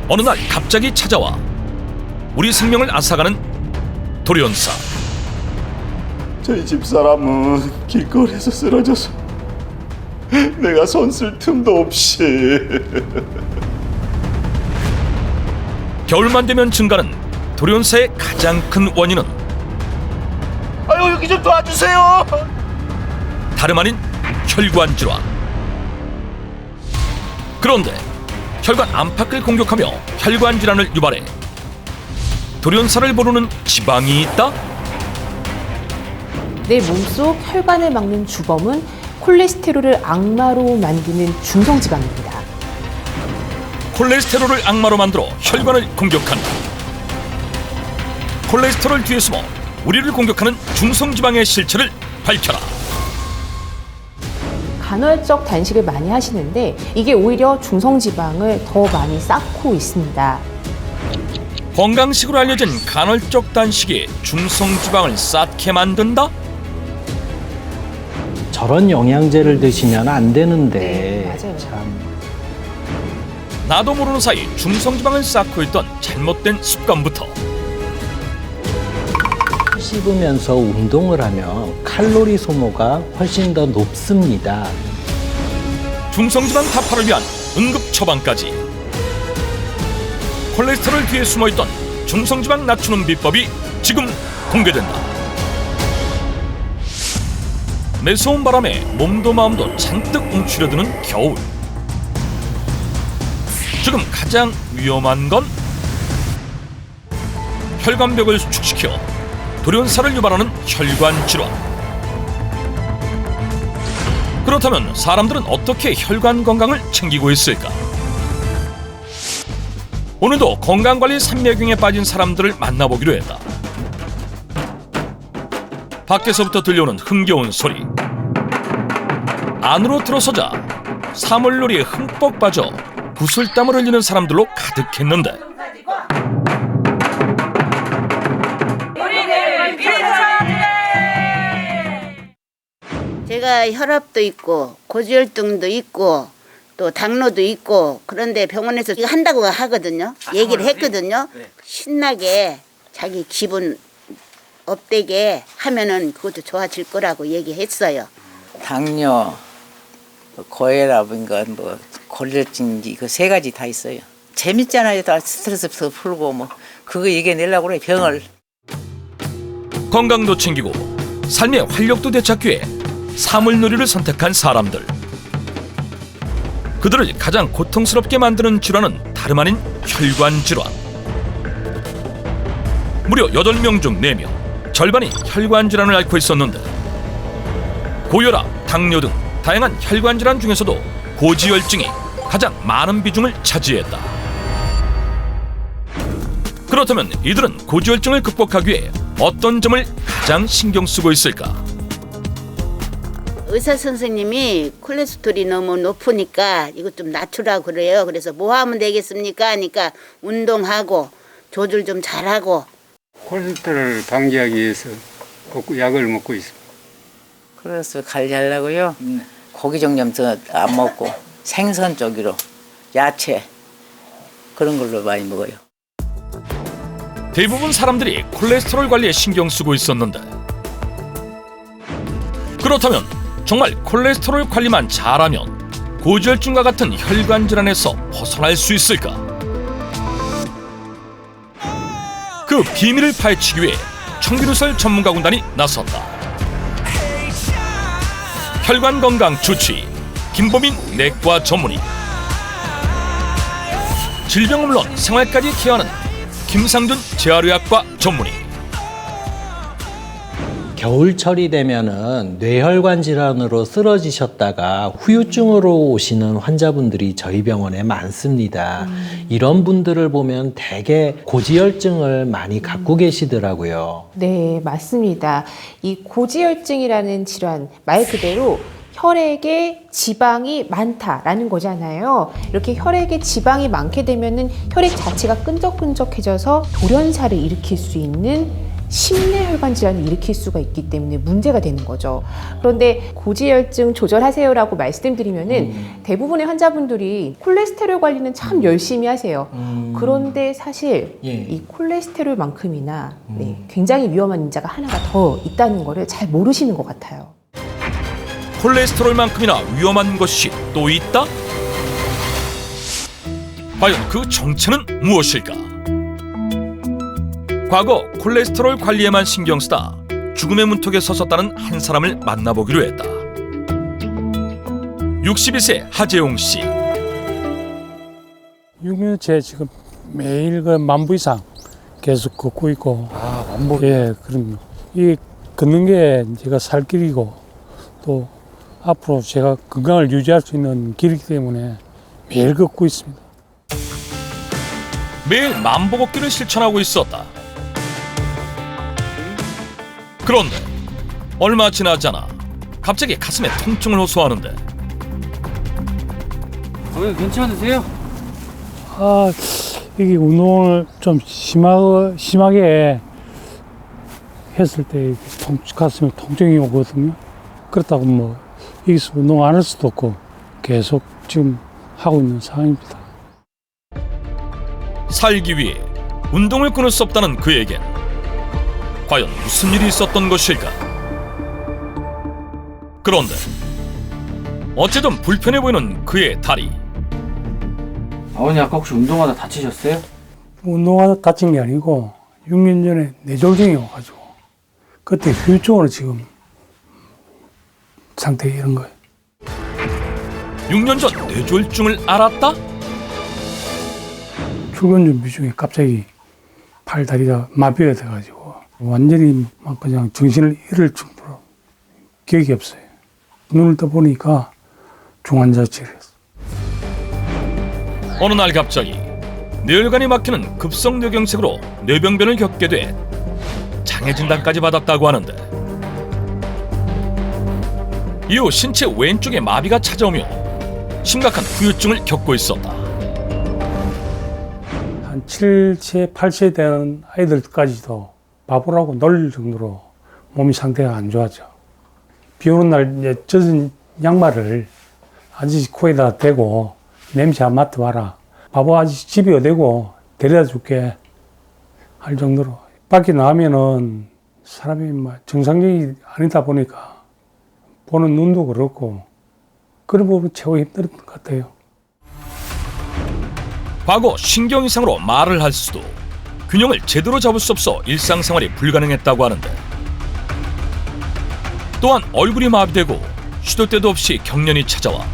어느 날 갑자기 찾아와 우리 생명을 앗아가는 돌연사. 저희 집사람은 길거리에서 쓰러져서 내가 손 쓸 틈도 없이. 겨울만 되면 증가하는 돌연사의 가장 큰 원인은 아유, 여기 좀 도와주세요. 다름 아닌 혈관 질환. 그런데 혈관 안팎을 공격하며 혈관 질환을 유발해 돌연사를 부르는 지방이 있다? 내 몸속 혈관을 막는 주범은 콜레스테롤을 악마로 만드는 중성지방입니다. 콜레스테롤을 악마로 만들어 혈관을 공격한다. 콜레스테롤 뒤에 숨어 우리를 공격하는 중성지방의 실체를 밝혀라. 간헐적 단식을 많이 하시는데 이게 오히려 중성지방을 더 많이 쌓고 있습니다. 건강식으로 알려진 간헐적 단식이 중성지방을 쌓게 만든다? 저런 영양제를 드시면 안 되는데. 네, 맞아요. 참. 나도 모르는 사이 중성지방을 쌓고 있던 잘못된 습관부터 씹으면서 운동을 하면 칼로리 소모가 훨씬 더 높습니다. 중성지방 타파를 위한 응급 처방까지. 콜레스테롤 뒤에 숨어있던 중성지방 낮추는 비법이 지금 공개된다. 매서운 바람에 몸도 마음도 잔뜩 움츠려드는 겨울. 지금 가장 위험한 건 혈관벽을 수축시켜 돌연사를 유발하는 혈관 질환. 그렇다면 사람들은 어떻게 혈관 건강을 챙기고 있을까? 오늘도 건강관리 삼매경에 빠진 사람들을 만나보기로 했다. 밖에서부터 들려오는 흥겨운 소리. 안으로 들어서자 사물놀이에 흠뻑 빠져 구슬땀을 흘리는 사람들로 가득했는데 제가 혈압도 있고 고지혈증도 있고 또 당뇨도 있고 그런데 병원에서 이거 한다고 하거든요. 얘기를 했거든요. 신나게 자기 기분 업되게 하면은 그것도 좋아질 거라고 얘기했어요. 당뇨, 고혈압인가 뭐 고지혈증인지 그 세 가지 다 있어요. 재밌잖아요. 다 스트레스부터 풀고 뭐 그거 얘기해내려고 그래 병을. 건강도 챙기고 삶의 활력도 되찾기 위해 사물놀이를 선택한 사람들. 그들을 가장 고통스럽게 만드는 질환은 다름 아닌 혈관 질환. 무려 8명 중 4명, 절반이 혈관 질환을 앓고 있었는데 고혈압, 당뇨 등 다양한 혈관 질환 중에서도 고지혈증이 가장 많은 비중을 차지했다. 그렇다면 이들은 고지혈증을 극복하기 위해 어떤 점을 가장 신경 쓰고 있을까? 의사 선생님이 콜레스테롤이 너무 높으니까 이거 좀 낮추라고 그래요. 그래서 뭐 하면 되겠습니까? 하니까 운동하고 조절 좀 잘하고. 콜레스테롤을 방지하기 위해서 약을 먹고 있습니다. 그래서 관리하려고요. 고기 종류부터 안 먹고 생선 쪽으로 야채 그런 걸로 많이 먹어요. 대부분 사람들이 콜레스테롤 관리에 신경 쓰고 있었는데 그렇다면 정말 콜레스테롤 관리만 잘하면 고지혈증과 같은 혈관 질환에서 벗어날 수 있을까? 그 비밀을 파헤치기 위해 청기누설 전문가 군단이 나섰다. 혈관 건강 주치의 김보민 내과 전문의, 질병은 물론 생활까지 케어하는 김상준 재활의학과 전문의. 겨울철이 되면은 뇌혈관 질환으로 쓰러지셨다가 후유증으로 오시는 환자분들이 저희 병원에 많습니다. 이런 분들을 보면 대개 고지혈증을 많이 갖고 계시더라고요. 네, 맞습니다. 이 고지혈증이라는 질환, 말 그대로 혈액에 지방이 많다라는 거잖아요. 이렇게 혈액에 지방이 많게 되면은 혈액 자체가 끈적끈적해져서 돌연사를 일으킬 수 있는 심내혈관 질환을 일으킬 수가 있기 때문에 문제가 되는 거죠. 그런데 고지혈증 조절하세요라고 말씀드리면은 대부분의 환자분들이 콜레스테롤 관리는 참 열심히 하세요. 그런데 사실 예. 이 콜레스테롤만큼이나 굉장히 위험한 인자가 하나가 더 있다는 거를 잘 모르시는 것 같아요. 콜레스테롤만큼이나 위험한 것이 또 있다? 과연 그 정체는 무엇일까? 과거 콜레스테롤 관리에만 신경 쓰다 죽음의 문턱에 서섰다는 한 사람을 만나보기로 했다. 62세 하재용 씨. 6년째 지금 매일 그 10,000부 이상 계속 걷고 있고. 아, 만보. 예, 그럼요. 이 걷는 게 제가 살 길이고 또 앞으로 제가 건강을 유지할 수 있는 길이기 때문에 매일 걷고 있습니다. 매일 만보 걷기를 실천하고 있었다. 그런데 얼마 지나지 않아 갑자기 가슴에 통증을 호소하는데 괜찮으세요? 아, 이게 운동을 좀 심하게 했을 때 가슴에 통증이 오거든요. 그렇다고 뭐 여기서 운동 안 할 수도 없고 계속 지금 하고 있는 상황입니다. 살기 위해 운동을 끊을 수 없다는 그에겐 과연 무슨 일이 있었던 것일까? 그런데 어째든 불편해 보이는 그의 다리. 아버님 아까 혹시 운동하다 다치셨어요? 운동하다 다친 게 아니고 6년 전에 뇌졸중이 와가지고 그때 후유증으로 지금 상태에 이런 거예요. 6년 전 뇌졸중을 앓았다? 출근 준비 중에 갑자기 팔 다리가 마비가 돼가지고 완전히 막 그냥 정신을 잃을 정도로 기억이 없어요. 눈을 떠보니까 중환자실이었어요. 어느 날 갑자기 뇌혈관이 막히는 급성뇌경색으로 뇌병변을 겪게 돼 장애 진단까지 받았다고 하는데 이후 신체 왼쪽에 마비가 찾아오며 심각한 후유증을 겪고 있었다. 한 7세, 8세 되는 아이들까지도 바보라고 놀릴 정도로 몸이 상태가 안 좋아져. 비 오는 날 이제 젖은 양말을 아저씨 코에다 대고 냄새 안 맡아봐라. 바보 아저씨 집에 어디고 데려다 줄게 할 정도로. 밖에 나가면은 사람이 막 정상적이 아니다 보니까 보는 눈도 그렇고 그런 부분 최고 힘들었던 것 같아요. 과거 신경 이상으로 말을 할 수도 균형을 제대로 잡을 수 없어 일상생활이 불가능했다고 하는데 또한 얼굴이 마비되고 쉬도 때도 없이 경련이 찾아와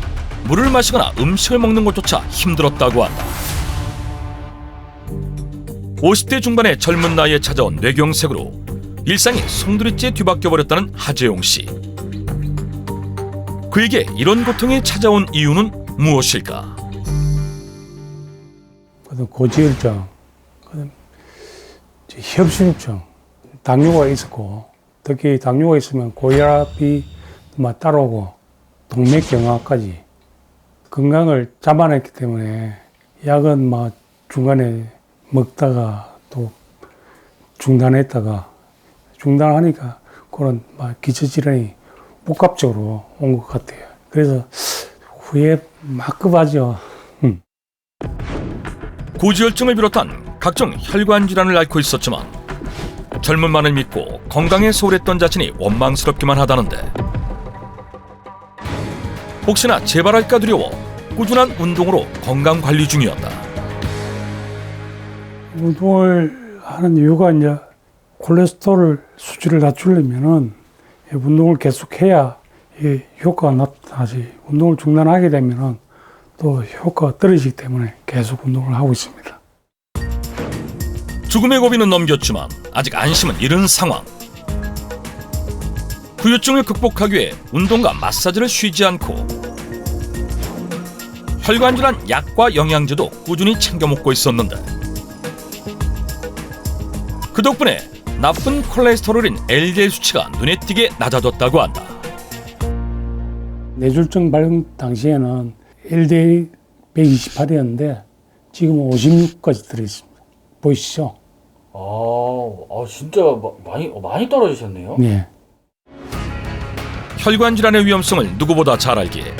물을 마시거나 음식을 먹는 것조차 힘들었다고 한다. 50대 중반의 젊은 나이에 찾아온 뇌경색으로 일상이 송두리째 뒤바뀌어 버렸다는 하재용 씨. 그에게 이런 고통이 찾아온 이유는 무엇일까? 고지혈증, 협심증, 당뇨가 있었고 특히 당뇨가 있으면 고혈압이 따라오고 동맥경화까지 건강을 잡아냈기 때문에 약은 중간에 먹다가 또 중단했다가 중단하니까 그런 기저질환이 복합적으로 온 것 같아요. 그래서 후에 막 급하죠. 고지혈증을 비롯한 각종 혈관 질환을 앓고 있었지만 젊음만을 믿고 건강에 소홀했던 자신이 원망스럽기만 하다는데 혹시나 재발할까 두려워 꾸준한 운동으로 건강 관리 중이었다. 운동을 하는 이유가 이제 콜레스테롤 수치를 낮추려면은 운동을 계속해야 효과가 나타나지. 운동을 중단하게 되면은 또 효과가 떨어지기 때문에 계속 운동을 하고 있습니다. 죽음의 고비는 넘겼지만 아직 안심은 이른 상황. 후유증을 극복하기 위해 운동과 마사지를 쉬지 않고 혈관 질환 약과 영양제도 꾸준히 챙겨 먹고 있었는데 그 덕분에 나쁜 콜레스테롤인 LDL 수치가 눈에 띄게 낮아졌다고 한다. 뇌졸중 발병 당시에는 LDL 128이었는데 지금은 56까지 들어있습니다. 보이시죠? 진짜 많이 떨어지셨네요. 예. 혈관 질환의 위험성을 누구보다 잘 알기에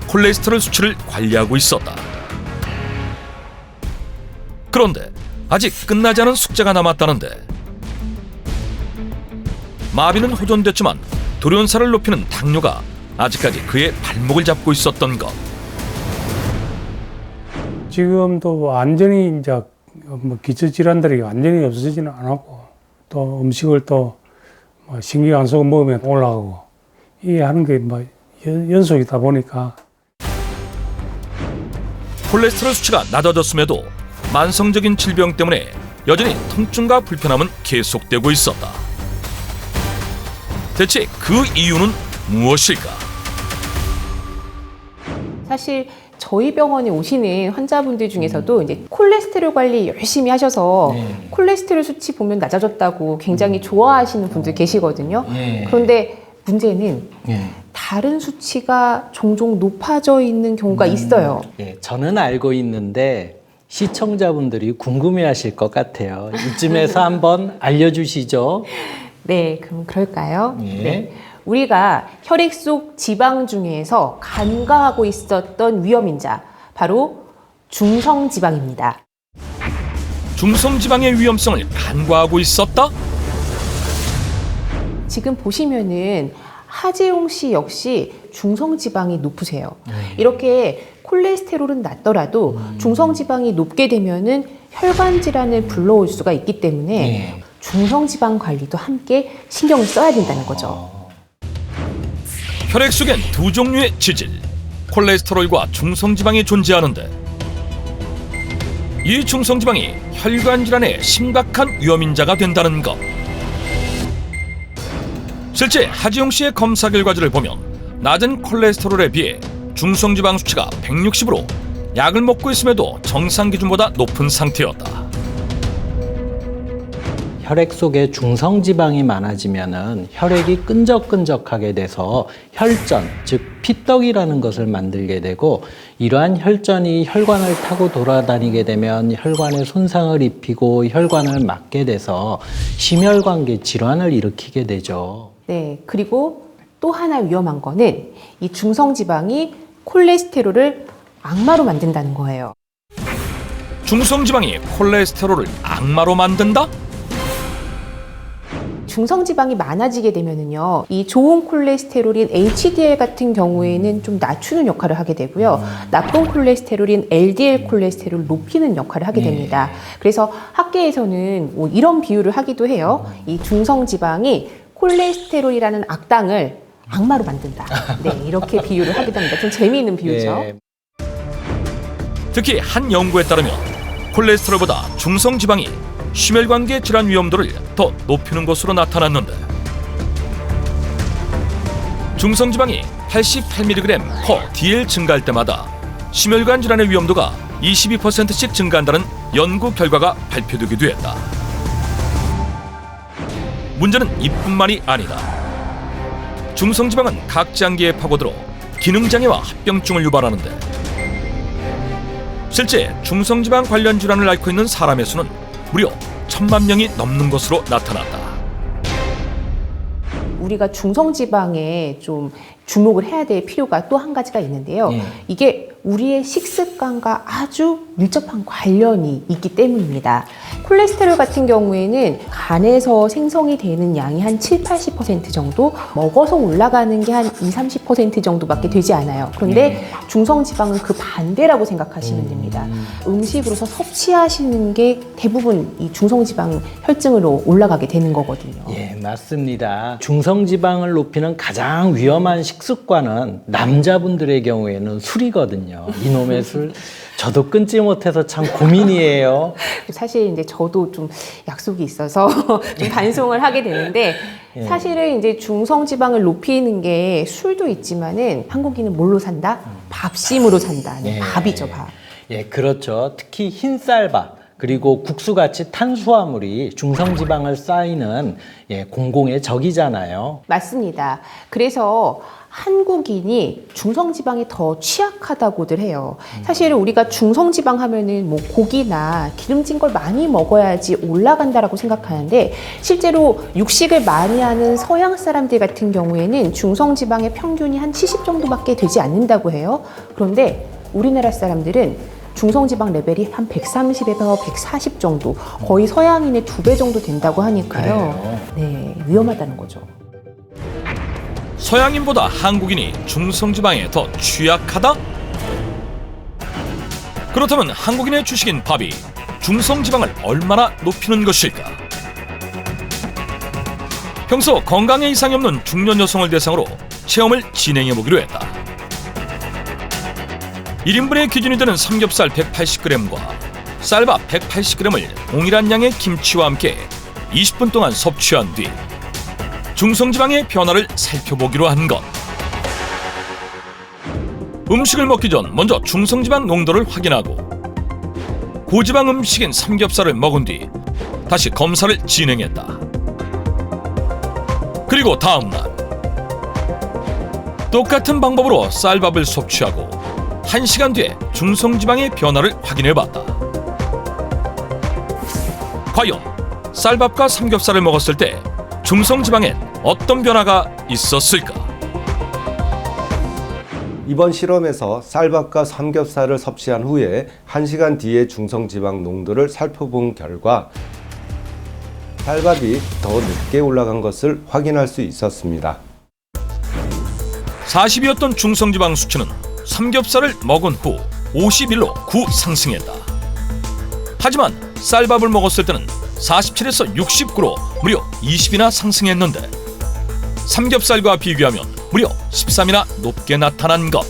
콜레스테롤 수치를 관리하고 있었다. 그런데 아직 끝나지 않은 숙제가 남았다는데 마비는 호전됐지만 돌연사를 높이는 당뇨가 아직까지 그의 발목을 잡고 있었던 것. 지금도 완전히 이제 뭐 기초 질환들이 완전히 없어지지는 않았고 또 음식을 또 뭐 신경 안 쓰고 먹으면 올라가고 이게 하는 게 뭐 연속이다 보니까 콜레스테롤 수치가 낮아졌음에도 만성적인 질병 때문에 여전히 통증과 불편함은 계속되고 있었다. 대체 그 이유는 무엇일까? 사실 저희 병원에 오시는 환자분들 중에서도 이제 콜레스테롤 관리 열심히 하셔서 콜레스테롤 수치 보면 낮아졌다고 굉장히 좋아하시는 분들 계시거든요. 그런데 문제는 다른 수치가 종종 높아져 있는 경우가 있어요. 저는 알고 있는데 시청자분들이 궁금해하실 것 같아요. 이쯤에서 한번 알려주시죠. 네, 그럼 그럴까요? 네. 우리가 혈액 속 지방 중에서 간과하고 있었던 위험인자, 바로 중성지방입니다. 중성지방의 위험성을 간과하고 있었다? 지금 보시면은 하재용 씨 역시 중성지방이 높으세요. 이렇게 콜레스테롤은 낮더라도 중성지방이 높게 되면은 혈관 질환을 불러올 수가 있기 때문에 중성지방 관리도 함께 신경을 써야 된다는 거죠. 혈액 속엔 두 종류의 지질, 콜레스테롤과 중성지방이 존재하는데 이 중성지방이 혈관 질환의 심각한 위험인자가 된다는 것. 실제 하지용 씨의 검사 결과지를 보면 낮은 콜레스테롤에 비해 중성지방 수치가 160으로 약을 먹고 있음에도 정상 기준보다 높은 상태였다. 혈액 속에 중성지방이 많아지면은 혈액이 끈적끈적하게 돼서 혈전, 즉 피떡이라는 것을 만들게 되고 이러한 혈전이 혈관을 타고 돌아다니게 되면 혈관에 손상을 입히고 혈관을 막게 돼서 심혈관계 질환을 일으키게 되죠. 네, 그리고 또 하나 위험한 거는 이 중성지방이 콜레스테롤을 악마로 만든다는 거예요. 중성지방이 콜레스테롤을 악마로 만든다? 중성지방이 많아지게 되면은요, 이 좋은 콜레스테롤인 HDL 같은 경우에는 좀 낮추는 역할을 하게 되고요, 나쁜 콜레스테롤인 LDL 콜레스테롤을 높이는 역할을 하게 됩니다. 그래서 학계에서는 뭐 이런 비유를 하기도 해요. 이 중성지방이 콜레스테롤이라는 악당을 악마로 만든다. 네, 이렇게 비유를 하기도 합니다. 좀 재미있는 비유죠. 특히 한 연구에 따르면 콜레스테롤보다 중성지방이 심혈관계 질환 위험도를 더 높이는 것으로 나타났는데 중성지방이 88mg/dl 증가할 때마다 심혈관 질환의 위험도가 22%씩 증가한다는 연구 결과가 발표되기도 했다. 문제는 이뿐만이 아니다. 중성지방은 각 장기에 파고들어 기능장애와 합병증을 유발하는데 실제 중성지방 관련 질환을 앓고 있는 사람의 수는 무려 1000만 명이 넘는 것으로 나타났다. 우리가 중성지방에 좀 주목을 해야 될 필요가 또 한 가지가 있는데요. 이게 우리의 식습관과 아주 밀접한 관련이 있기 때문입니다. 콜레스테롤 같은 경우에는 간에서 생성이 되는 양이 한 7-80% 정도, 먹어서 올라가는 게 한 20-30% 정도밖에 되지 않아요. 그런데 중성지방은 그 반대라고 생각하시면 됩니다. 음식으로서 섭취하시는 게 대부분 이 중성지방 혈증으로 올라가게 되는 거거든요. 예, 맞습니다. 중성지방을 높이는 가장 위험한 식습관은 남자분들의 경우에는 술이거든요. 이놈의 술, 저도 끊지 못해서 참 고민이에요. 사실 이제 저도 좀 약속이 있어서 좀 반송을 하게 되는데 사실은 이제 중성지방을 높이는 게 술도 있지만은 한국인은 뭘로 산다? 밥심으로 산다. 밥이죠, 밥. 예, 그렇죠. 특히 흰쌀밥. 그리고 국수같이 탄수화물이 중성지방을 쌓이는 공공의 적이잖아요. 맞습니다. 그래서 한국인이 중성지방이 더 취약하다고들 해요. 사실 우리가 중성지방 하면은 뭐 고기나 기름진 걸 많이 먹어야지 올라간다라고 생각하는데 실제로 육식을 많이 하는 서양 사람들 같은 경우에는 중성지방의 평균이 한 70 정도밖에 되지 않는다고 해요. 그런데 우리나라 사람들은 중성지방 레벨이 한 130에서 140 정도, 거의 서양인의 2배 정도 된다고 하니까요. 네, 위험하다는 거죠. 서양인보다 한국인이 중성지방에 더 취약하다? 그렇다면 한국인의 주식인 밥이 중성지방을 얼마나 높이는 것일까? 평소 건강에 이상이 없는 중년 여성을 대상으로 체험을 진행해보기로 했다. 1인분의 기준이 되는 삼겹살 180g과 쌀밥 180g을 동일한 양의 김치와 함께 20분 동안 섭취한 뒤 중성지방의 변화를 살펴보기로 한 것. 음식을 먹기 전 먼저 중성지방 농도를 확인하고 고지방 음식인 삼겹살을 먹은 뒤 다시 검사를 진행했다. 그리고 다음날 똑같은 방법으로 쌀밥을 섭취하고 1시간 뒤에 중성지방의 변화를 확인해봤다. 과연 쌀밥과 삼겹살을 먹었을 때 중성지방엔 어떤 변화가 있었을까? 이번 실험에서 쌀밥과 삼겹살을 섭취한 후에 1시간 뒤에 중성지방 농도를 살펴본 결과 쌀밥이 더 늦게 올라간 것을 확인할 수 있었습니다. 40이었던 중성지방 수치는 삼겹살을 먹은 후 51로 상승했다. 하지만 쌀밥을 먹었을 때는 47에서 69로 무려 20이나 상승했는데 삼겹살과 비교하면 무려 13이나 높게 나타난 것.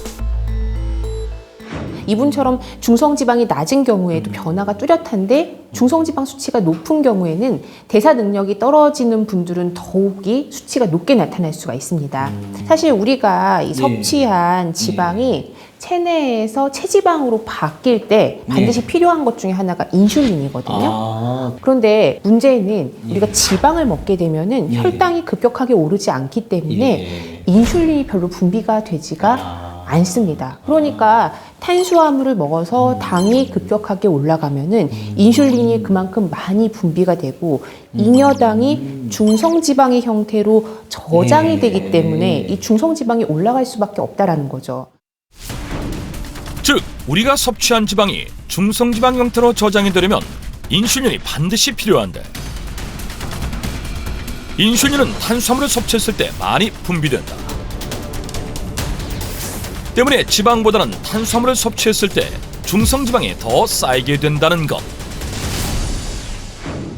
이분처럼 중성지방이 낮은 경우에도 변화가 뚜렷한데 중성지방 수치가 높은 경우에는 대사 능력이 떨어지는 분들은 더욱이 수치가 높게 나타날 수가 있습니다. 사실 우리가 이 섭취한 지방이 체내에서 체지방으로 바뀔 때 반드시 필요한 것 중에 하나가 인슐린이거든요. 그런데 문제는 우리가 지방을 먹게 되면은 혈당이 급격하게 오르지 않기 때문에 인슐린이 별로 분비가 되지가 않습니다. 그러니까 탄수화물을 먹어서 당이 급격하게 올라가면은 인슐린이 그만큼 많이 분비가 되고 잉여당이 중성지방의 형태로 저장이 되기 때문에 이 중성지방이 올라갈 수밖에 없다라는 거죠. 즉 우리가 섭취한 지방이 중성지방 형태로 저장이 되려면 인슐린이 반드시 필요한데 인슐린은 탄수화물을 섭취했을 때 많이 분비된다. 때문에 지방보다는 탄수화물을 섭취했을 때 중성지방이 더 쌓이게 된다는 것.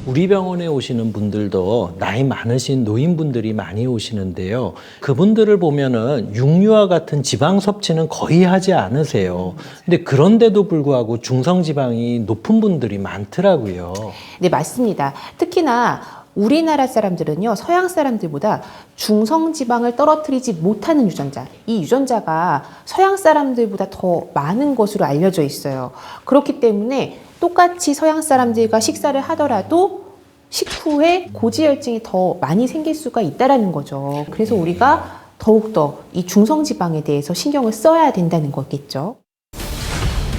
우리 병원에 오시는 분들도 나이 많으신 노인분들이 많이 오시는데요. 그분들을 보면은 육류와 같은 지방 섭취는 거의 하지 않으세요. 근데 그런데도 불구하고 중성지방이 높은 분들이 많더라고요. 네, 맞습니다. 특히나 우리나라 사람들은요, 서양 사람들보다 중성지방을 떨어뜨리지 못하는 유전자, 이 유전자가 서양 사람들보다 더 많은 것으로 알려져 있어요. 그렇기 때문에 똑같이 서양 사람들과 식사를 하더라도 식후에 고지혈증이 더 많이 생길 수가 있다는 거죠. 그래서 우리가 더욱더 이 중성지방에 대해서 신경을 써야 된다는 거겠죠.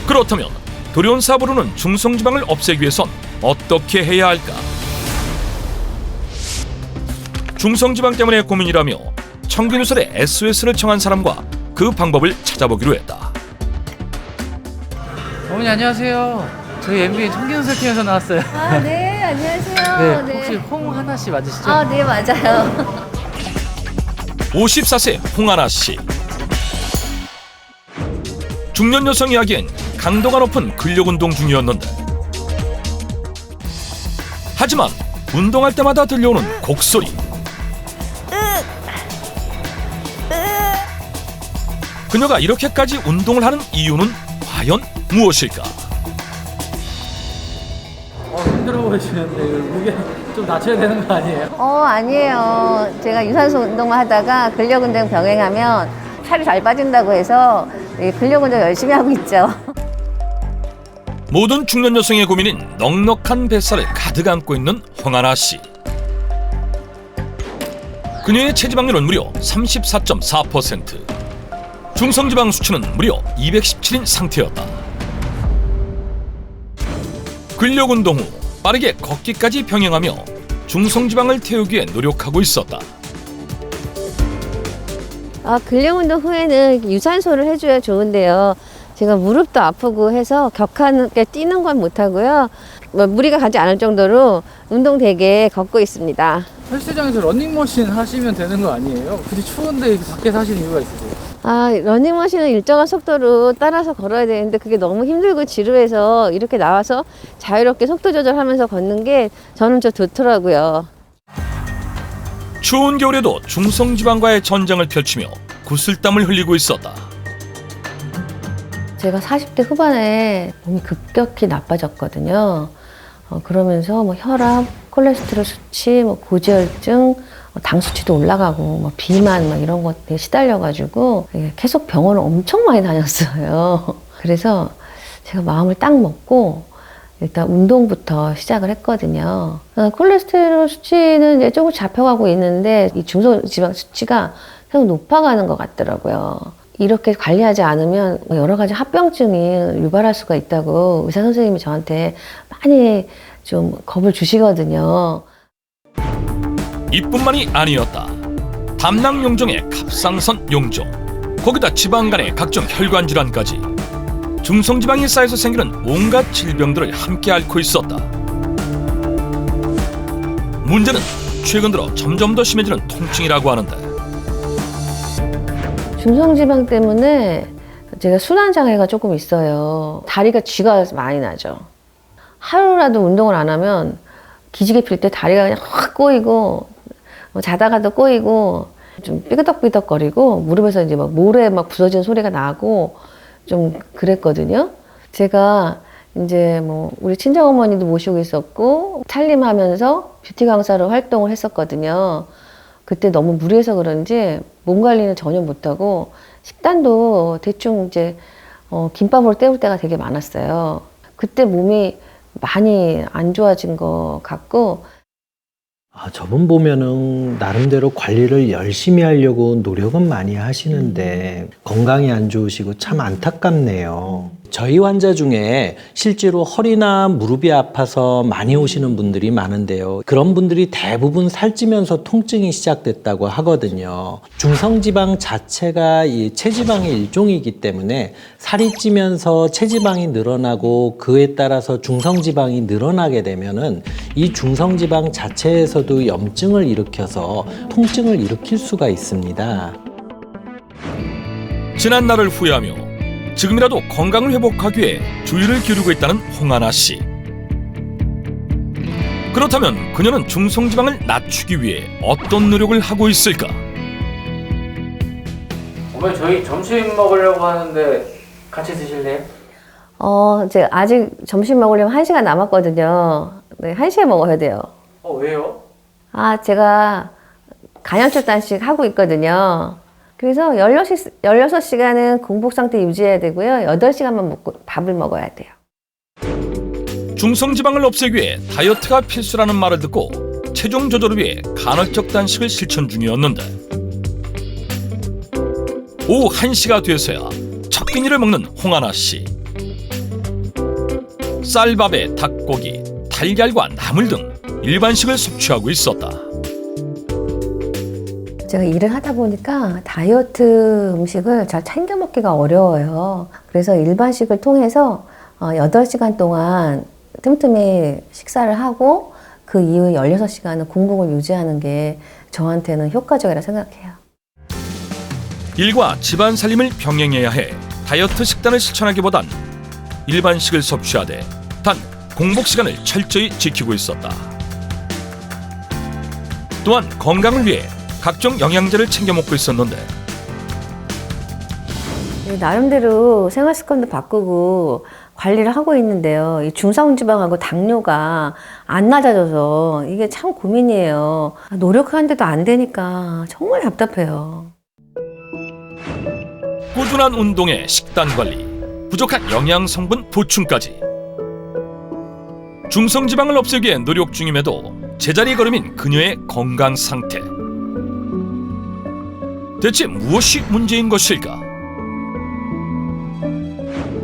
그렇다면 돌연사 부르는 중성지방을 없애기 위해선 어떻게 해야 할까? 중성지방 때문에 고민이라며 청기누설에 SOS를 청한 사람과 그 방법을 찾아보기로 했다. 어머니 안녕하세요. 저희 MBN 청기누설 팀에서 나왔어요. 아, 네, 안녕하세요. 네, 혹시 홍하나 씨 맞으시죠? 아, 네, 맞아요. 54세 홍하나 씨. 중년 여성이 하기엔 강도가 높은 근력운동 중이었는데 하지만 운동할 때마다 들려오는 곡소리. 그녀가 이렇게까지 운동을 하는 이유는 과연 무엇일까? 힘들어 보이시는데 무게 좀 낮춰야 되는 거 아니에요? 아니에요. 제가 유산소 운동을 하다가 근력 운동 병행하면 살이 잘 빠진다고 해서 근력 운동 열심히 하고 있죠. 모든 중년 여성의 고민인 넉넉한 뱃살을 가득 안고 있는 황하나 씨. 그녀의 체지방률은 무려 34.4%. 중성지방 수치는 무려 217인 상태였다. 근력 운동 후 빠르게 걷기까지 병행하며 중성지방을 태우기 위해 노력하고 있었다. 근력 운동 후에는 유산소를 해줘야 좋은데요. 제가 무릎도 아프고 해서 격하게 뛰는 건 못하고요. 무리가 가지 않을 정도로 운동 되게 걷고 있습니다. 헬스장에서 러닝머신 하시면 되는 거 아니에요? 굳이 추운데 이렇게 밖에서 하시는 이유가 있으세요? 러닝머신은 일정한 속도로 따라서 걸어야 되는데 그게 너무 힘들고 지루해서 이렇게 나와서 자유롭게 속도 조절하면서 걷는 게 저는 좀 좋더라고요. 추운 겨울에도 중성지방과의 전쟁을 펼치며 구슬땀을 흘리고 있었다. 제가 40대 후반에 몸이 급격히 나빠졌거든요. 그러면서 혈압, 콜레스테롤 수치, 고지혈증, 당 수치도 올라가고 비만 이런 것에 시달려가지고 계속 병원을 엄청 많이 다녔어요. 그래서 제가 마음을 딱 먹고 일단 운동부터 시작을 했거든요. 콜레스테롤 수치는 이제 조금 잡혀가고 있는데 이 중성지방 수치가 계속 높아가는 것 같더라고요. 이렇게 관리하지 않으면 여러 가지 합병증이 유발할 수가 있다고 의사 선생님이 저한테 많이 좀 겁을 주시거든요. 이뿐만이 아니었다. 담낭 용종의 갑상선 용종, 거기다 지방 간의 각종 혈관 질환까지 중성지방이 쌓여서 생기는 온갖 질병들을 함께 앓고 있었다. 문제는 최근 들어 점점 더 심해지는 통증이라고 하는데, 중성지방 때문에 제가 순환장애가 조금 있어요. 다리가 쥐가 많이 나죠. 하루라도 운동을 안 하면 기지개 필 때 다리가 그냥 확 꼬이고 자다가도 꼬이고 좀 삐그덕삐덕거리고 무릎에서 이제 모래 부서지는 소리가 나고 좀 그랬거든요. 제가 이제 우리 친정어머니도 모시고 있었고 살림하면서 뷰티 강사로 활동을 했었거든요. 그때 너무 무리해서 그런지 몸 관리는 전혀 못하고 식단도 대충 이제 김밥으로 때울 때가 되게 많았어요. 그때 몸이 많이 안 좋아진 것 같고. 저분 보면은 나름대로 관리를 열심히 하려고 노력은 많이 하시는데 건강이 안 좋으시고 참 안타깝네요. 저희 환자 중에 실제로 허리나 무릎이 아파서 많이 오시는 분들이 많은데요. 그런 분들이 대부분 살찌면서 통증이 시작됐다고 하거든요. 중성지방 자체가 이 체지방의 일종이기 때문에 살이 찌면서 체지방이 늘어나고 그에 따라서 중성지방이 늘어나게 되면은 이 중성지방 자체에서도 염증을 일으켜서 통증을 일으킬 수가 있습니다. 지난 날을 후회하며 지금이라도 건강을 회복하기 위해 주의를 기울이고 있다는 홍하나 씨. 그렇다면 그녀는 중성지방을 낮추기 위해 어떤 노력을 하고 있을까? 어머니 저희 점심 먹으려고 하는데 같이 드실래요? 제가 아직 점심 먹으려면 1시간 남았거든요. 네, 1시에 먹어야 돼요. 왜요? 제가 간헐적 단식 하고 있거든요. 그래서 16시간은 공복 상태 유지해야 되고요. 8시간만 먹고 밥을 먹어야 돼요. 중성지방을 없애기 위해 다이어트가 필수라는 말을 듣고 체중 조절을 위해 간헐적 단식을 실천 중이었는데, 오후 1시가 돼서야 첫 끼니를 먹는 홍하나 씨. 쌀밥에 닭고기, 달걀과 나물 등 일반식을 섭취하고 있었다. 제가 일을 하다 보니까 다이어트 음식을 잘 챙겨 먹기가 어려워요. 그래서 일반식을 통해서 8시간 동안 틈틈이 식사를 하고 그 이후에 16시간은 공복을 유지하는 게 저한테는 효과적이라 생각해요. 일과 집안 살림을 병행해야 해 다이어트 식단을 실천하기보단 일반식을 섭취하되 단 공복 시간을 철저히 지키고 있었다. 또한 건강을 위해 각종 영양제를 챙겨 먹고 있었는데, 나름대로 생활 습관도 바꾸고 관리를 하고 있는데요. 이 중성지방하고 당뇨가 안 낮아져서 이게 참 고민이에요. 노력하는데도 안 되니까 정말 답답해요. 꾸준한 운동에 식단 관리, 부족한 영양 성분 보충까지 중성지방을 없애기 위해 노력 중임에도 제자리 걸음인 그녀의 건강 상태. 대체 무엇이 문제인 것일까?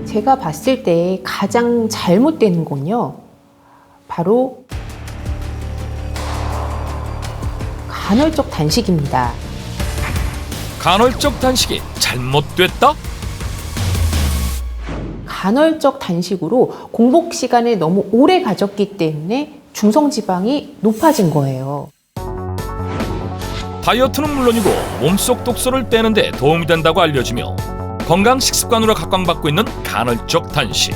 제가 봤을 때 가장 잘못되는 건요, 바로 간헐적 단식입니다. 간헐적 단식이 잘못됐다? 간헐적 단식으로 공복 시간을 너무 오래 가졌기 때문에 중성지방이 높아진 거예요. 다이어트는 물론이고 몸속 독소를 빼는 데 도움이 된다고 알려지며 건강 식습관으로 각광받고 있는 간헐적 단식.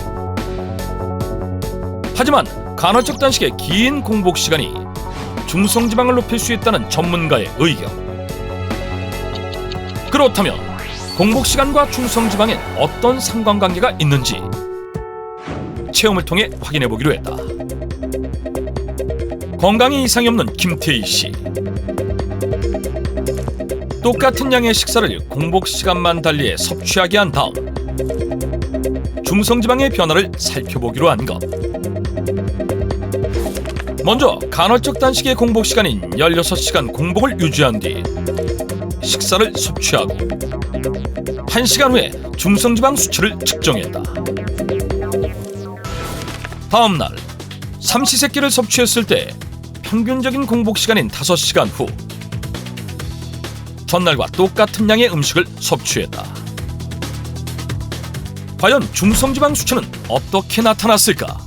하지만 간헐적 단식의 긴 공복 시간이 중성지방을 높일 수 있다는 전문가의 의견. 그렇다면 공복 시간과 중성지방엔 어떤 상관관계가 있는지 체험을 통해 확인해 보기로 했다. 건강에 이상이 없는 김태희 씨. 똑같은 양의 식사를 공복 시간만 달리해 섭취하게 한 다음 중성지방의 변화를 살펴보기로 한 것. 먼저 간헐적 단식의 공복 시간인 16시간 공복을 유지한 뒤 식사를 섭취하고 1시간 후에 중성지방 수치를 측정했다. 다음 날 삼시세끼를 섭취했을 때 평균적인 공복 시간인 5시간 후 전날과 똑같은 양의 음식을 섭취했다. 과연 중성지방 수치는 어떻게 나타났을까?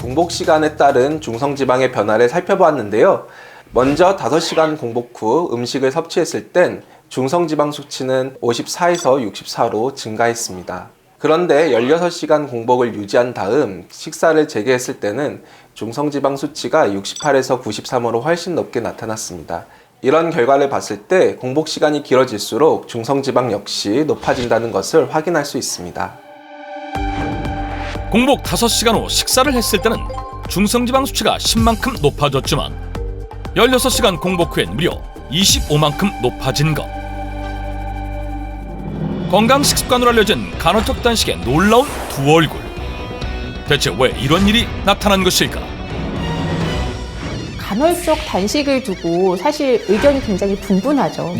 공복 시간에 따른 중성지방의 변화를 살펴보았는데요. 먼저 5시간 공복 후 음식을 섭취했을 땐 중성지방 수치는 54에서 64로 증가했습니다. 그런데 16시간 공복을 유지한 다음 식사를 재개했을 때는 중성지방 수치가 68에서 93으로 훨씬 높게 나타났습니다. 이런 결과를 봤을 때 공복 시간이 길어질수록 중성지방 역시 높아진다는 것을 확인할 수 있습니다. 공복 5시간 후 식사를 했을 때는 중성지방 수치가 10만큼 높아졌지만 16시간 공복 후엔 무려 25만큼 높아진 것. 건강 식습관으로 알려진 간헐적 단식의 놀라운 두 얼굴. 대체 왜 이런 일이 나타난 것일까? 간헐적 단식을 두고 사실 의견이 굉장히 분분하죠.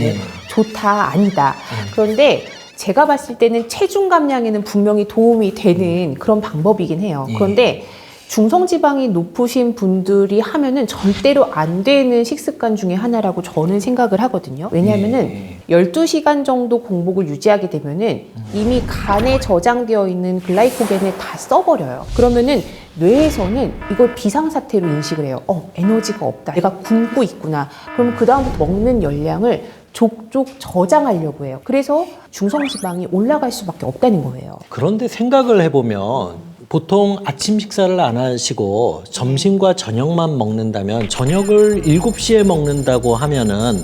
좋다, 아니다. 그런데 제가 봤을 때는 체중 감량에는 분명히 도움이 되는 그런 방법이긴 해요. 그런데 중성지방이 높으신 분들이 하면은 절대로 안 되는 식습관 중에 하나라고 저는 생각을 하거든요. 왜냐하면은 12시간 정도 공복을 유지하게 되면은 이미 간에 저장되어 있는 글라이코겐을 다 써버려요. 그러면은 뇌에서는 이걸 비상사태로 인식을 해요. 에너지가 없다. 내가 굶고 있구나. 그러면 그 다음부터 먹는 열량을 족족 저장하려고 해요. 그래서 중성지방이 올라갈 수밖에 없다는 거예요. 그런데 생각을 해보면 보통 아침 식사를 안 하시고 점심과 저녁만 먹는다면 저녁을 7시에 먹는다고 하면은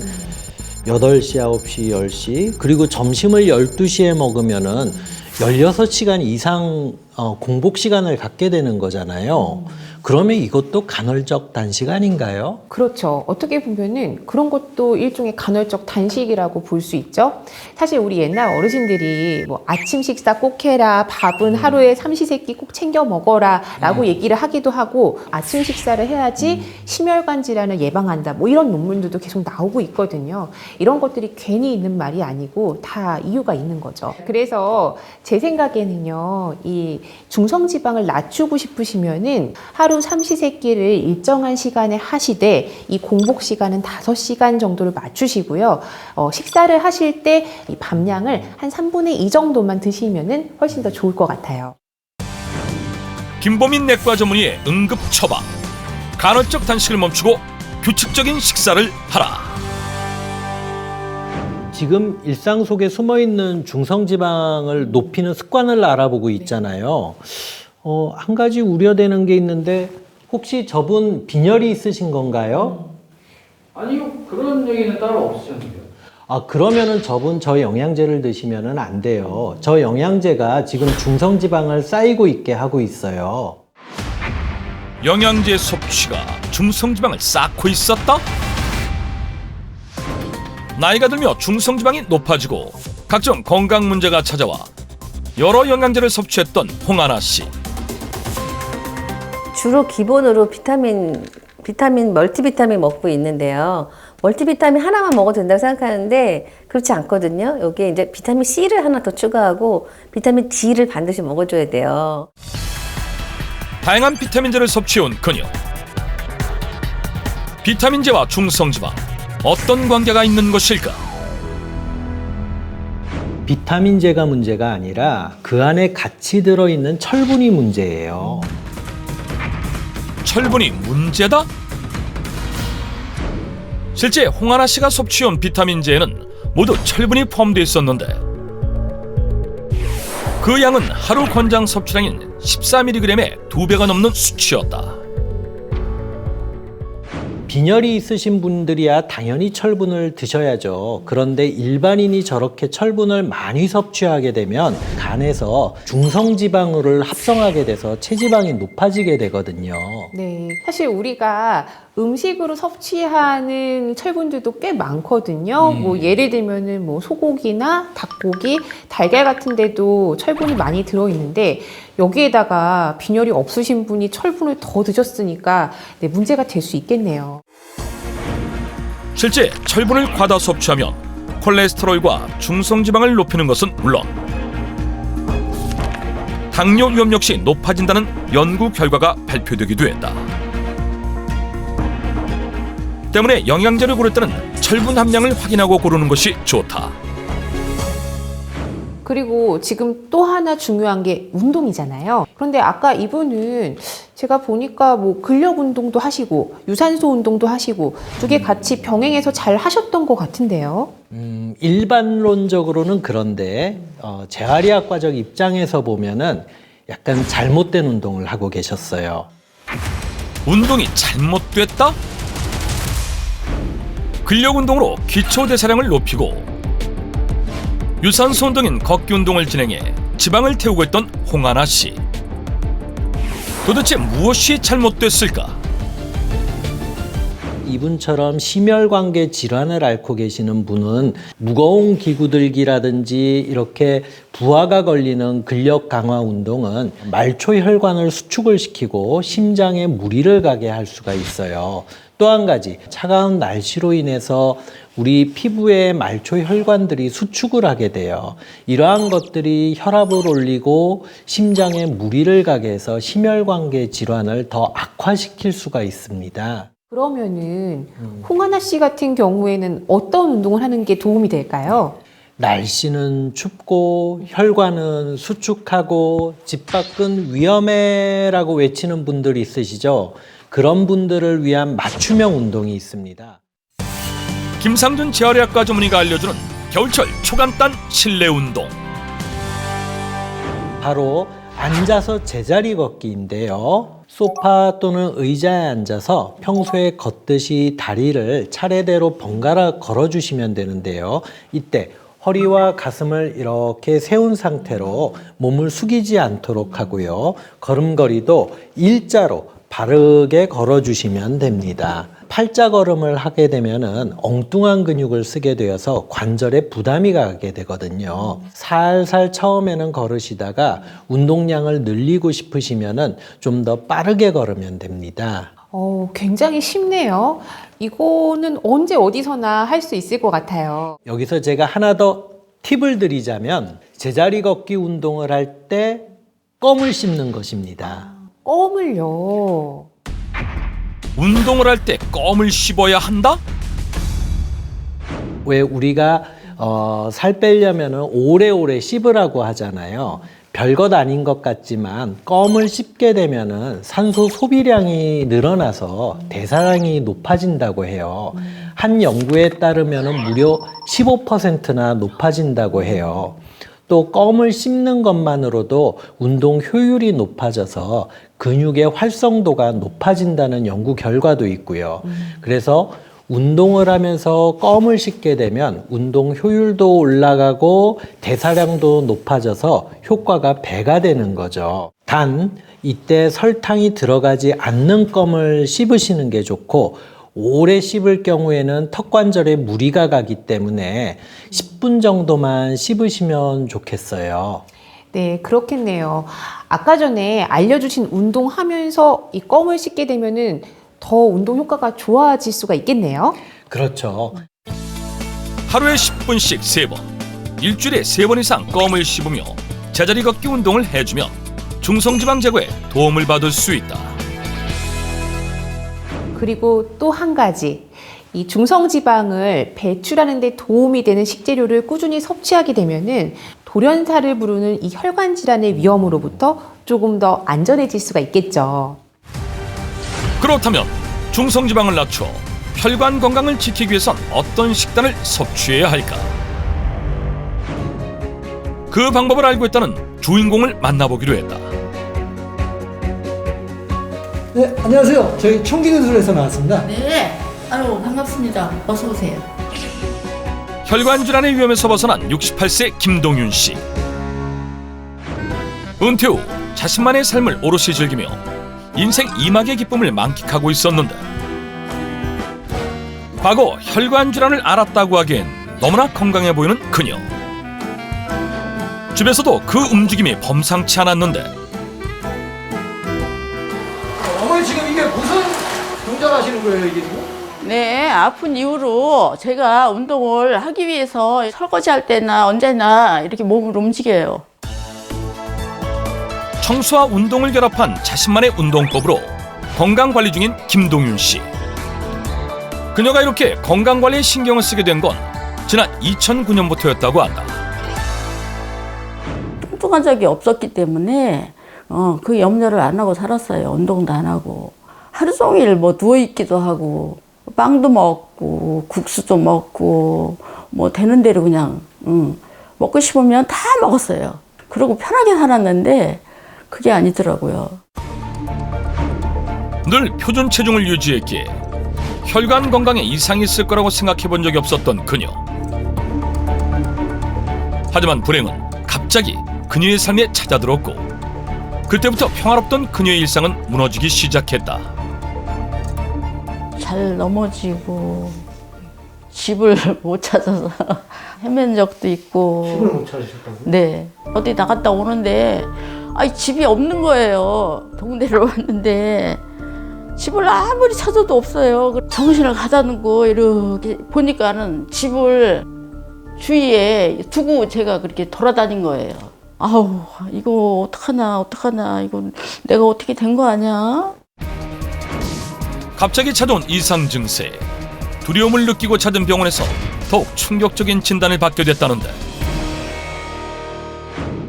8시, 9시, 10시 그리고 점심을 12시에 먹으면은 16시간 이상 공복 시간을 갖게 되는 거잖아요. 그러면 이것도 간헐적 단식 아닌가요? 그렇죠. 어떻게 보면은 그런 것도 일종의 간헐적 단식이라고 볼 수 있죠. 사실 우리 옛날 어르신들이 뭐 아침 식사 꼭 해라, 밥은 하루에 삼시세끼 꼭 챙겨 먹어라 라고 얘기를 하기도 하고 아침 식사를 해야지 심혈관 질환을 예방한다 뭐 이런 논문들도 계속 나오고 있거든요. 이런 것들이 괜히 있는 말이 아니고 다 이유가 있는 거죠. 그래서 제 생각에는요, 이 중성지방을 낮추고 싶으시면은 하루 삼시세끼를 일정한 시간에 하시되 이 공복 시간은 5시간 정도를 맞추시고요. 식사를 하실 때 이 밥량을 한 3분의 2 정도만 드시면은 훨씬 더 좋을 것 같아요. 김보민 내과 전문의의 응급 처방. 간헐적 단식을 멈추고 규칙적인 식사를 하라. 지금 일상 속에 숨어있는 중성지방을 높이는 습관을 알아보고 있잖아요. 한 가지 우려되는 게 있는데 혹시 저분 빈혈이 있으신 건가요? 아니요, 그런 얘기는 따로 없으셨는데요. 그러면은 저분 저 영양제를 드시면은 안 돼요. 저 영양제가 지금 중성지방을 쌓이고 있게 하고 있어요. 영양제 섭취가 중성지방을 쌓고 있었다? 나이가 들며 중성지방이 높아지고 각종 건강 문제가 찾아와 여러 영양제를 섭취했던 홍하나 씨. 주로 기본으로 비타민 멀티비타민 먹고 있는데요. 멀티비타민 하나만 먹어도 된다고 생각하는데 그렇지 않거든요. 여기에 이제 비타민 C를 하나 더 추가하고 비타민 D를 반드시 먹어줘야 돼요. 다양한 비타민제를 섭취해온 그녀. 비타민제와 중성지방 어떤 관계가 있는 것일까? 비타민제가 문제가 아니라 그 안에 같이 들어있는 철분이 문제예요. 철분이 문제다? 실제 홍하나 씨가 섭취해온 비타민제에는 모두 철분이 포함되어 있었는데 그 양은 하루 권장 섭취량인 14mg의 2배가 넘는 수치였다. 빈혈이 있으신 분들이야 당연히 철분을 드셔야죠. 그런데 일반인이 저렇게 철분을 많이 섭취하게 되면 간에서 중성지방을 합성하게 돼서 체지방이 높아지게 되거든요. 네, 사실 우리가 음식으로 섭취하는 철분들도 꽤 많거든요. 뭐 예를 들면은 뭐 소고기나 닭고기, 달걀 같은 데도 철분이 많이 들어있는데 여기에다가 빈혈이 없으신 분이 철분을 더 드셨으니까 네, 문제가 될 수 있겠네요. 실제 철분을 과다 섭취하면 콜레스테롤과 중성지방을 높이는 것은 물론 당뇨 위험 역시 높아진다는 연구 결과가 발표되기도 했다. 때문에 영양제를 고를 때는 철분 함량을 확인하고 고르는 것이 좋다. 그리고 지금 또 하나 중요한 게 운동이잖아요. 그런데 아까 이분은 제가 보니까 뭐 근력 운동도 하시고 유산소 운동도 하시고 두 개 같이 병행해서 잘 하셨던 것 같은데요. 일반론적으로는 그런데 재활의학과적 입장에서 보면은 약간 잘못된 운동을 하고 계셨어요. 운동이 잘못됐다? 근력 운동으로 기초 대사량을 높이고 유산소 운동인 걷기 운동을 진행해 지방을 태우고 있던 홍하나 씨. 도대체 무엇이 잘못됐을까? 이분처럼 심혈관계 질환을 앓고 계시는 분은 무거운 기구 들기라든지 이렇게 부하가 걸리는 근력 강화 운동은 말초 혈관을 수축을 시키고 심장에 무리를 가게 할 수가 있어요. 또 한 가지, 차가운 날씨로 인해서 우리 피부의 말초 혈관들이 수축을 하게 돼요. 이러한 것들이 혈압을 올리고 심장에 무리를 가게 해서 심혈관계 질환을 더 악화시킬 수가 있습니다. 그러면은 홍하나 씨 같은 경우에는 어떤 운동을 하는 게 도움이 될까요? 날씨는 춥고 혈관은 수축하고 집 밖은 위험해라고 외치는 분들이 있으시죠? 그런 분들을 위한 맞춤형 운동이 있습니다. 김상준 재활의학과 전문의가 알려주는 겨울철 초간단 실내 운동. 바로 앉아서 제자리 걷기인데요. 소파 또는 의자에 앉아서 평소에 걷듯이 다리를 차례대로 번갈아 걸어주시면 되는데요. 이때 허리와 가슴을 이렇게 세운 상태로 몸을 숙이지 않도록 하고요. 걸음걸이도 일자로 바르게 걸어주시면 됩니다. 팔자 걸음을 하게 되면은 엉뚱한 근육을 쓰게 되어서 관절에 부담이 가게 되거든요. 살살 처음에는 걸으시다가 운동량을 늘리고 싶으시면은 좀 더 빠르게 걸으면 됩니다. 굉장히 쉽네요. 이거는 언제 어디서나 할 수 있을 것 같아요. 여기서 제가 하나 더 팁을 드리자면 제자리 걷기 운동을 할 때 껌을 씹는 것입니다. 껌을요? 운동을 할 때 껌을 씹어야 한다? 왜 우리가 살 빼려면 오래오래 씹으라고 하잖아요. 별것 아닌 것 같지만 껌을 씹게 되면 산소 소비량이 늘어나서 대사량이 높아진다고 해요. 한 연구에 따르면 무려 15%나 높아진다고 해요. 또 껌을 씹는 것만으로도 운동 효율이 높아져서 근육의 활성도가 높아진다는 연구 결과도 있고요. 그래서 운동을 하면서 껌을 씹게 되면 운동 효율도 올라가고 대사량도 높아져서 효과가 배가 되는 거죠. 단 이때 설탕이 들어가지 않는 껌을 씹으시는 게 좋고 오래 씹을 경우에는 턱관절에 무리가 가기 때문에 10분 정도만 씹으시면 좋겠어요. 네, 그렇겠네요. 아까 전에 알려주신 운동하면서 이 껌을 씹게 되면은 더 운동 효과가 좋아질 수가 있겠네요. 그렇죠. 하루에 10분씩 3번, 일주일에 3번 이상 껌을 씹으며 제자리 걷기 운동을 해주면 중성지방 제거에 도움을 받을 수 있다. 그리고 또 한 가지, 이 중성지방을 배출하는 데 도움이 되는 식재료를 꾸준히 섭취하게 되면은 돌연사를 부르는 이 혈관 질환의 위험으로부터 조금 더 안전해질 수가 있겠죠. 그렇다면 중성지방을 낮춰 혈관 건강을 지키기 위해선 어떤 식단을 섭취해야 할까? 그 방법을 알고 있다는 주인공을 만나보기로 했다. 네, 안녕하세요. 저희 총기술에서 나왔습니다. 네, 아유 반갑습니다. 어서 오세요. 혈관 질환의 위험에서 벗어난 68세 김동윤 씨. 은퇴 후 자신만의 삶을 오롯이 즐기며 인생 2막의 기쁨을 만끽하고 있었는데 과거 혈관 질환을 앓았다고 하기엔 너무나 건강해 보이는 그녀. 집에서도 그 움직임이 범상치 않았는데 어머니 지금 이게 무슨 동작 하시는 거예요, 이게 지금? 네, 아픈 이후로 제가 운동을 하기 위해서 설거지할 때나 언제나 이렇게 몸을 움직여요. 청소와 운동을 결합한 자신만의 운동법으로 건강관리 중인 김동윤 씨. 그녀가 이렇게 건강관리에 신경을 쓰게 된 건 지난 2009년부터였다고 한다. 뚱뚱한 적이 없었기 때문에 그 염려를 안 하고 살았어요. 운동도 안 하고. 하루 종일 뭐 누워있기도 하고 빵도 먹고 국수도 먹고 뭐 되는 대로 그냥 먹고 싶으면 다 먹었어요. 그리고 편하게 살았는데 그게 아니더라고요. 늘 표준 체중을 유지했기에 혈관 건강에 이상이 있을 거라고 생각해 본 적이 없었던 그녀. 하지만 불행은 갑자기 그녀의 삶에 찾아들었고 그때부터 평화롭던 그녀의 일상은 무너지기 시작했다. 잘 넘어지고 집을 못 찾아서 헤맨 적도 있고. 집을 못 찾으셨다고요? 네. 어디 나갔다 오는데 집이 없는 거예요. 동네로 왔는데 집을 아무리 찾아도 없어요. 정신을 가다놓고 이렇게 보니까는 집을 주위에 두고 제가 그렇게 돌아다닌 거예요. 아우, 이거 어떡하나, 이거 내가 어떻게 된 거 아니야? 갑자기 찾아온 이상 증세. 두려움을 느끼고 찾은 병원에서 더욱 충격적인 진단을 받게 됐다는데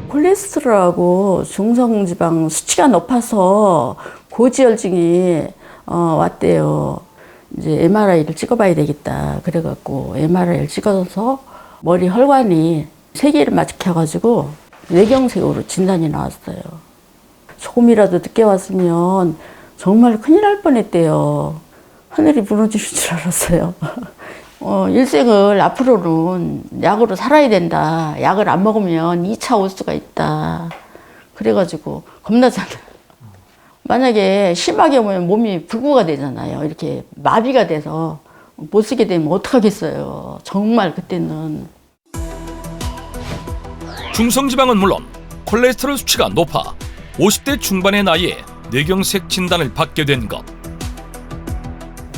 콜레스테롤하고 중성지방 수치가 높아서 고지혈증이 왔대요. 이제 MRI를 찍어봐야 되겠다. 그래갖고 MRI를 찍어서 머리 혈관이 3개를 막혀가지고 뇌경색으로 진단이 나왔어요. 조금이라도 늦게 왔으면 정말 큰일 날 뻔했대요. 하늘이 무너지는 줄 알았어요. 일생을 앞으로는 약으로 살아야 된다. 약을 안 먹으면 2차 올 수가 있다. 그래가지고 겁나잖아요. 만약에 심하게 오면 몸이 불구가 되잖아요. 이렇게 마비가 돼서 못 쓰게 되면 어떡하겠어요. 정말 그때는. 중성지방은 물론 콜레스테롤 수치가 높아 50대 중반의 나이에 뇌경색 진단을 받게 된 것.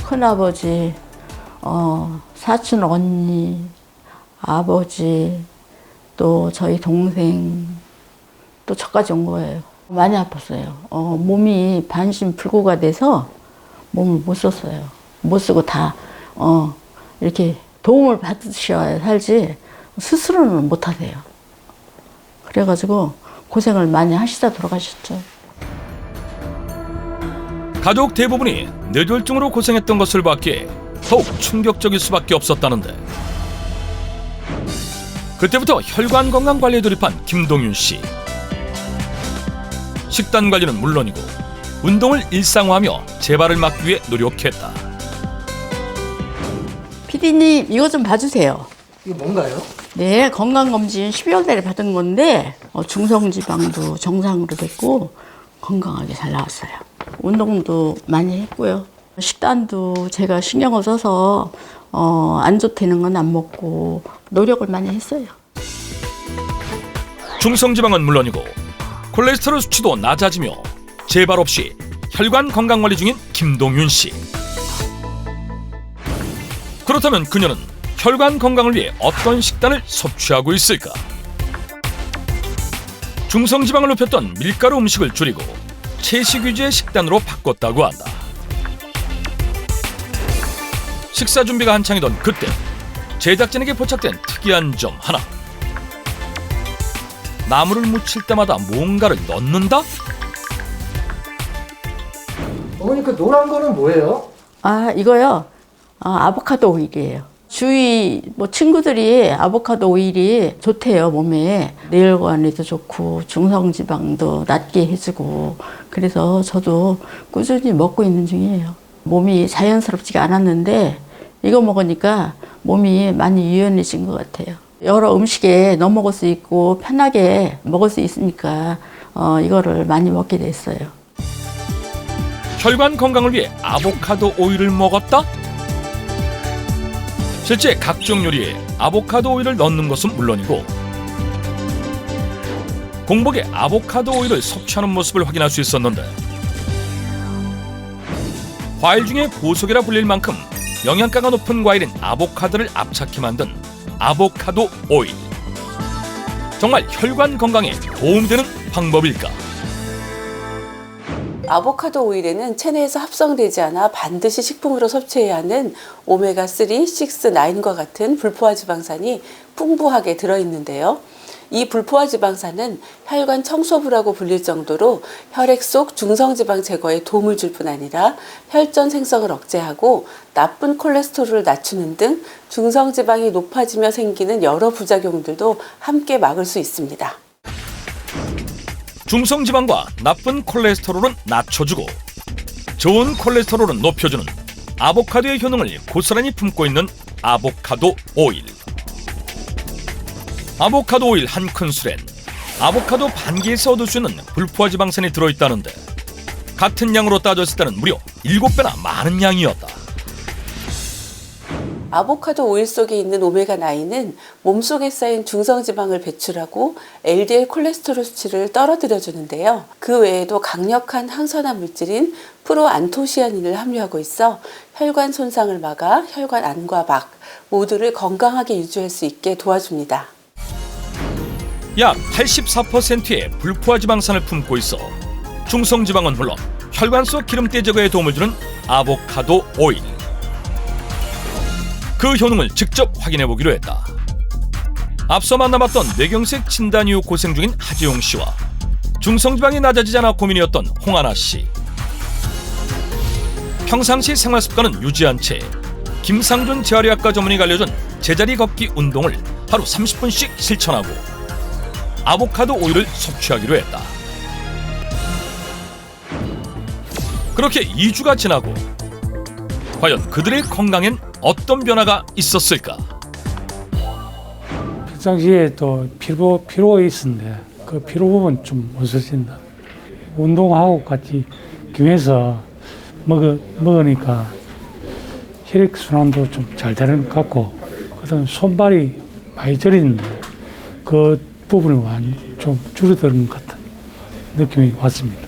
큰아버지, 사촌 언니, 아버지, 또 저희 동생, 또 저까지 온 거예요. 많이 아팠어요. 몸이 반신불구가 돼서 몸을 못 썼어요. 못 쓰고 다 이렇게 도움을 받으셔야 살지 스스로는 못 하세요. 그래가지고 고생을 많이 하시다 돌아가셨죠. 가족 대부분이 뇌졸중으로 고생했던 것을 봤기에 더욱 충격적일 수밖에 없었다는데 그때부터 혈관 건강 관리에 돌입한 김동윤 씨. 식단 관리는 물론이고 운동을 일상화하며 재발을 막기 위해 노력했다. PD님 이거 좀 봐주세요. 이거 뭔가요? 네, 건강검진 12월 달에 받은 건데 중성지방도 정상으로 됐고 건강하게 잘 나왔어요. 운동도 많이 했고요. 식단도 제가 신경을 써서 안 좋다는 건 안 먹고 노력을 많이 했어요. 중성지방은 물론이고 콜레스테롤 수치도 낮아지며 재발 없이 혈관 건강관리 중인 김동윤 씨. 그렇다면 그녀는 혈관 건강을 위해 어떤 식단을 섭취하고 있을까? 중성지방을 높였던 밀가루 음식을 줄이고 채식 위주의 식단으로 바꿨다고 한다. 식사 준비가 한창이던 그때 제작진에게 포착된 특이한 점 하나. 나물을 무칠 때마다 뭔가를 넣는다? 어머니 그 노란 거는 뭐예요? 아, 이거요? 아보카도 오일이에요. 주위 친구들이 아보카도 오일이 좋대요, 몸에. 뇌혈관에도 좋고 중성지방도 낮게 해주고, 그래서 저도 꾸준히 먹고 있는 중이에요. 몸이 자연스럽지가 않았는데 이거 먹으니까 몸이 많이 유연해진 것 같아요. 여러 음식에 넣어 먹을 수 있고 편하게 먹을 수 있으니까 이거를 많이 먹게 됐어요. 혈관 건강을 위해 아보카도 오일을 먹었다? 실제 각종 요리에 아보카도 오일을 넣는 것은 물론이고 공복에 아보카도 오일을 섭취하는 모습을 확인할 수 있었는데 과일 중에 보석이라 불릴 만큼 영양가가 높은 과일인 아보카도를 압착해 만든 아보카도 오일. 정말 혈관 건강에 도움되는 방법일까? 아보카도 오일에는 체내에서 합성되지 않아 반드시 식품으로 섭취해야 하는 오메가3, 6, 9과 같은 불포화 지방산이 풍부하게 들어있는데요. 이 불포화 지방산은 혈관 청소부라고 불릴 정도로 혈액 속 중성지방 제거에 도움을 줄 뿐 아니라 혈전 생성을 억제하고 나쁜 콜레스테롤을 낮추는 등 중성지방이 높아지며 생기는 여러 부작용들도 함께 막을 수 있습니다. 중성지방과 나쁜 콜레스테롤은 낮춰주고 좋은 콜레스테롤은 높여주는 아보카도의 효능을 고스란히 품고 있는 아보카도 오일. 아보카도 오일 한 큰술엔 아보카도 반 개에서 얻을 수 있는 불포화 지방산이 들어있다는데 같은 양으로 따졌을 때는 무려 7배나 많은 양이었다. 아보카도 오일 속에 있는 오메가9는 몸속에 쌓인 중성지방을 배출하고 LDL 콜레스테롤 수치를 떨어뜨려 주는데요. 그 외에도 강력한 항산화 물질인 프로안토시아닌을 함유하고 있어 혈관 손상을 막아 혈관 안과 밖 모두를 건강하게 유지할 수 있게 도와줍니다. 약 84%의 불포화 지방산을 품고 있어 중성지방은 물론 혈관 속 기름때 제거에 도움을 주는 아보카도 오일. 그 효능을 직접 확인해보기로 했다. 앞서 만나봤던 뇌경색 진단 이후 고생 중인 하지용 씨와 중성지방이 낮아지지 않아 고민이었던 홍하나 씨. 평상시 생활습관은 유지한 채 김상준 재활의학과 전문의가 알려준 제자리 걷기 운동을 하루 30분씩 실천하고 아보카도 오일을 섭취하기로 했다. 그렇게 2주가 지나고 과연 그들의 건강엔 어떤 변화가 있었을까? 평상시에 또 피로가 있었는데 그 피로 부분 좀 없어진다. 운동하고 같이 겸해서 먹으니까 혈액순환도 좀 잘 되는 것 같고 그다음 손발이 많이 저리는데 그 부분을 좀 줄어드는 것 같은 느낌이 왔습니다.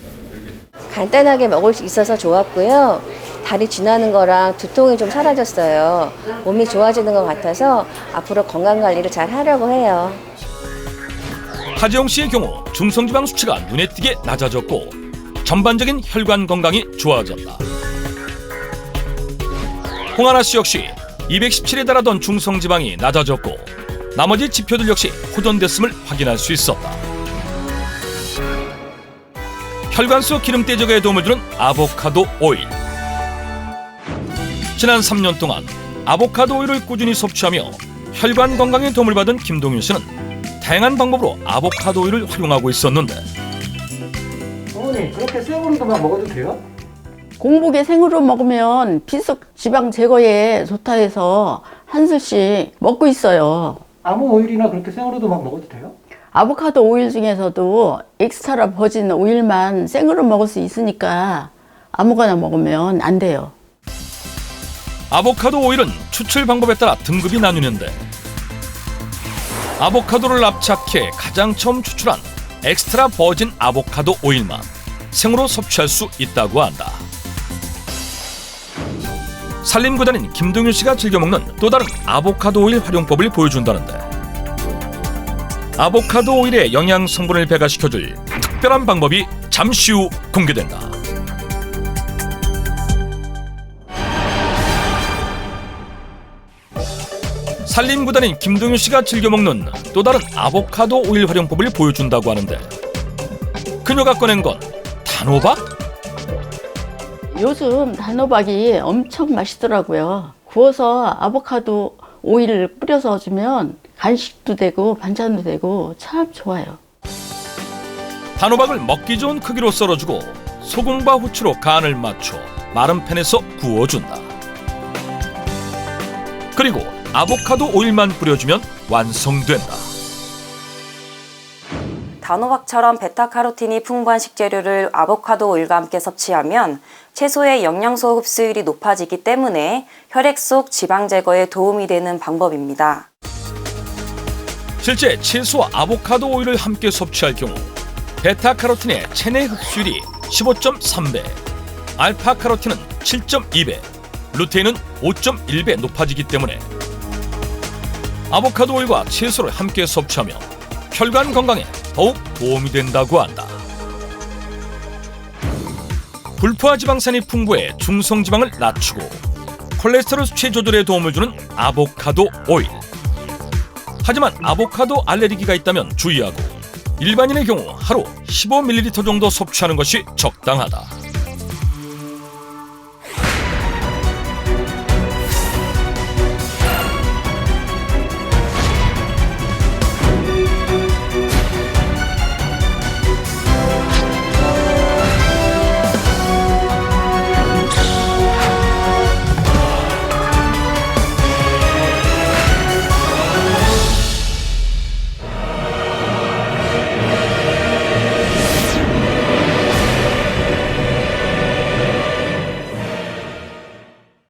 간단하게 먹을 수 있어서 좋았고요. 다리 지나는 거랑 두통이 좀 사라졌어요. 몸이 좋아지는 것 같아서 앞으로 건강관리를 잘 하려고 해요. 하지영 씨의 경우 중성지방 수치가 눈에 띄게 낮아졌고 전반적인 혈관 건강이 좋아졌다. 홍하나 씨 역시 217에 달하던 중성지방이 낮아졌고 나머지 지표들 역시 호전됐음을 확인할 수 있었다. 혈관 속 기름때 제거에 도움을 주는 아보카도 오일. 지난 3년 동안 아보카도 오일을 꾸준히 섭취하며 혈관 건강에 도움을 받은 김동윤 씨는 다양한 방법으로 아보카도 오일을 활용하고 있었는데 어머니 그렇게 생으로도만 먹어도 돼요? 공복에 생으로 먹으면 비석 지방 제거에 좋다 해서 한 술씩 먹고 있어요. 아무 오일이나 그렇게 생으로도 막 먹어도 돼요? 아보카도 오일 중에서도 엑스트라 버진 오일만 생으로 먹을 수 있으니까 아무거나 먹으면 안 돼요. 아보카도 오일은 추출 방법에 따라 등급이 나뉘는데 아보카도를 압착해 가장 처음 추출한 엑스트라 버진 아보카도 오일만 생으로 섭취할 수 있다고 한다. 산림구단인 김동윤 씨가 즐겨 먹는 또 다른 아보카도 오일 활용법을 보여준다는데, 아보카도 오일의 영양 성분을 배가시켜줄 특별한 방법이 잠시 후 공개된다. 산림구단인 김동윤 씨가 즐겨 먹는 또 다른 아보카도 오일 활용법을 보여준다고 하는데, 그녀가 꺼낸 건 단호박? 요즘 단호박이 엄청 맛있더라고요. 구워서 아보카도 오일을 뿌려서 주면 간식도 되고 반찬도 되고 참 좋아요. 단호박을 먹기 좋은 크기로 썰어주고 소금과 후추로 간을 맞춰 마른 팬에서 구워준다. 그리고 아보카도 오일만 뿌려주면 완성된다. 단호박처럼 베타카로틴이 풍부한 식재료를 아보카도 오일과 함께 섭취하면 채소의 영양소 흡수율이 높아지기 때문에 혈액 속 지방 제거에 도움이 되는 방법입니다. 실제 채소와 아보카도 오일을 함께 섭취할 경우 베타카로틴의 체내 흡수율이 15.3배, 알파카로틴은 7.2배, 루테인은 5.1배 높아지기 때문에 아보카도 오일과 채소를 함께 섭취하며 혈관 건강에 더욱 도움이 된다고 한다. 불포화 지방산이 풍부해 중성지방을 낮추고 콜레스테롤 수치 조절에 도움을 주는 아보카도 오일. 하지만 아보카도 알레르기가 있다면 주의하고 일반인의 경우 하루 15ml 정도 섭취하는 것이 적당하다.